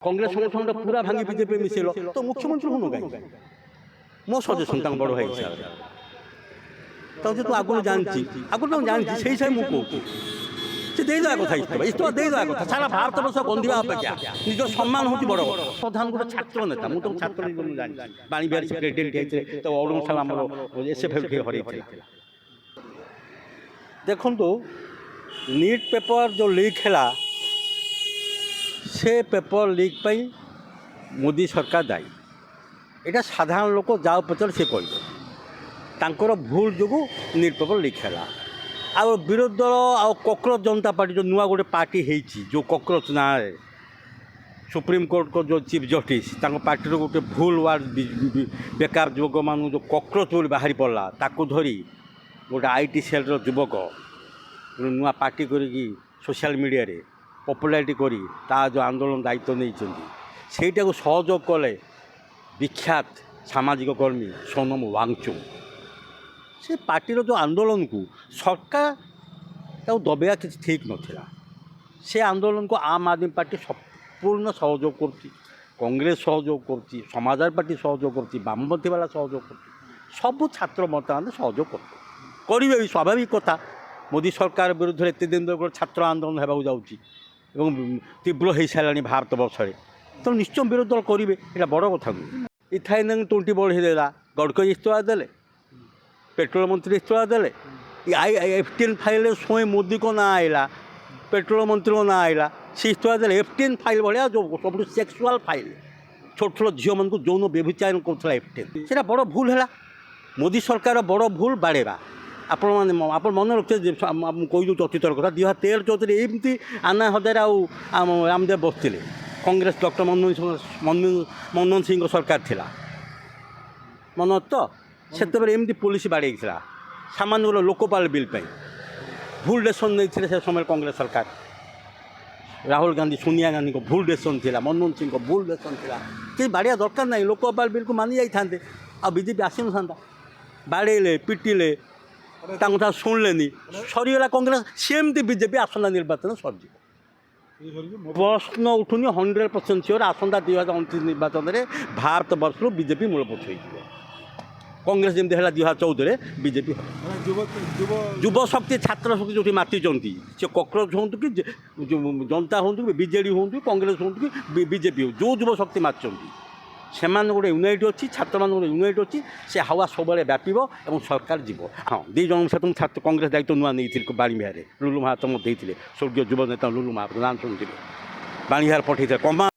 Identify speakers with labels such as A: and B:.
A: কংগ্রেস সংগঠনটা পুরা ভাঙি বিজেপি মিশিল তো মুখ্যমন্ত্রী হনো কাই মো সজেশন তাঙ্ক বড় ভাই হিসাবে তাও যে তু আগুন জানছি সেই হিসাবে মু কହୁଛି সে ଦେଇଦେବା କଥା ଇସ୍ତଫା ଦେଇଦେବା କଥା ସାରା ଭାରତବର୍ଷ ଗନ୍ଧିବା ଅପେକ୍ଷା ନିଜର ସମ୍ମାନ ହେଉଛି ବଡ଼ ପ୍ରଧାନ ଗୋଟେ ଛାତ୍ର ନେତା ମୁଁ ତାକୁ ଛାତ୍ର ଜୀବନ ଜାଣିଛି ବାଣୀବିହାର ସେକ୍ରେଟାରୀ ହେଇଥିଲେ ତ ଅରୁଣ ସାହୁ ଆମର ଏସ୍ଏଫ୍ଏଲ୍କେ ହରାଇଥିଲା ଦେଖନ୍ତୁ ନିଟ୍ ପେପର ଯେଉଁ ଲିକ୍ ହେଲା ସେ ପେପର ଲିକ୍ ପାଇଁ ମୋଦି ସରକାର ଦାୟୀ এটা সাধারণ লোক যাও পচারে সে কইবে তাঁকর ভুল যোগুঁ নিট পেপর লিক ହେଲା ଆଉ ବିରୋଧୀ ଦଳ ଆଉ କକରୋଚ ଜନତା ପାର୍ଟି ଯେଉଁ ନୂଆ ଗୋଟେ ପାର୍ଟି ହେଇଛି ଯେଉଁ କକରୋଚ ନାଁରେ ସୁପ୍ରିମକୋର୍ଟଙ୍କ ଯେଉଁ ଚିଫ୍ ଜଷ୍ଟିସ୍ ତାଙ୍କ ପାର୍ଟିର ଗୋଟେ ଭୁଲ ୱାର୍ଡ ବେକାର ଯୁବକମାନଙ୍କୁ ଯେଉଁ କକରୋଚ ବୋଲି ବାହାରି ପଡ଼ିଲା ତାକୁ ଧରି ଗୋଟେ ଆଇଟି ସେଲ୍ର ଯୁବକ ନୂଆ ପାର୍ଟି କରିକି ସୋସିଆଲ ମିଡ଼ିଆରେ ପପୁଲାରିଟି କରି ତା ଯେଉଁ ଆନ୍ଦୋଳନ ଦାୟିତ୍ୱ ନେଇଛନ୍ତି ସେଇଟାକୁ ସହଯୋଗ କଲେ विख्यात सामाजिक कर्मी सोनम वांगचुक से पार्टी जो आंदोलन को सरकार दबाया कि ठीक नाला से आंदोलन को आम आदमी पार्टी संपूर्ण सहयोग कर कांग्रेस सहयोग कर समाजवादी पार्टी सहयोग कर बामपंथी वाला सहयोग कर सबू छात्र बर्तमान सहयोग करेंगे भी स्वाभाविक कथा मोदी सरकार विरुद्ध एत दिन छात्र आंदोलन होगा जाऊँगी तीव्र हो सारे भारत वर्ष तो निश्चय विरोधी दल करेंगे ये बड़ कथा इथाइन 20 बढ़ेदेला गडकरी इस्तीफा देले पेट्रोल मंत्री इस्तीफा देले F10 फाइल स्वयं मोदी को ना आएला पेट्रोल मंत्री को ना आएला सी इस्तीफा देले F10 फाइल भाया जो सब सेक्सुआल फाइल छोट छोट झील मन को यौन व्यभिचार करा F10 से बड़ भूल है मोदी सरकार बड़ भूल बाड़ेबा आप मन रखते कही अतीतर कथा 2013-14 एमती आना हजारे रामदेव बसते कांग्रेस डॉक्टर मनमोहन सिंह सरकार थिला मन तो से एमती पुलिस बाड़े सामान्य गोटे लोकपाल बिल भूल डिसीजन नहीं से समय कांग्रेस सरकार राहुल गांधी सोनिया गांधी को भूल डिसीजन थिला मनमोहन सिंह को भूल डिसीजन थिला कि बाड़िया दरकार नहीं लोकपाल बिल को मानि जाते आ बीजेपी आसी न था बाड़े पिटिले कथा शुणिले सरीगला कांग्रेस सेमती बीजेपी आसना निर्वाचन सरजी प्रश्न उठुनी 100% सियोर आसंता 2029 निर्वाचन में भारत वर्ष बीजेपी मूलपोछ हो कांग्रेस जमी है 2014 बीजेपी युव शक्ति छात्र शक्ति जो माति सी ककरोच हूँ कि जनता हूँ कि बीजेडी हूँ कांग्रेस हूँ कि बीजेपी हो जो युव शक्ति माति से गोटे यूनाइट अच्छी छात्र मान गोटे यूनाइट अच्छी से हावा सब व्यापी और सरकार जीव हाँ दी जन से तुम छात्र कांग्रेस दायित्व नुआ नहीं बाणीविहार लुलु महातो देते स्वर्गीय युव नेता लुलु महातो नाम शुणुते बाणीविहार पठे कमा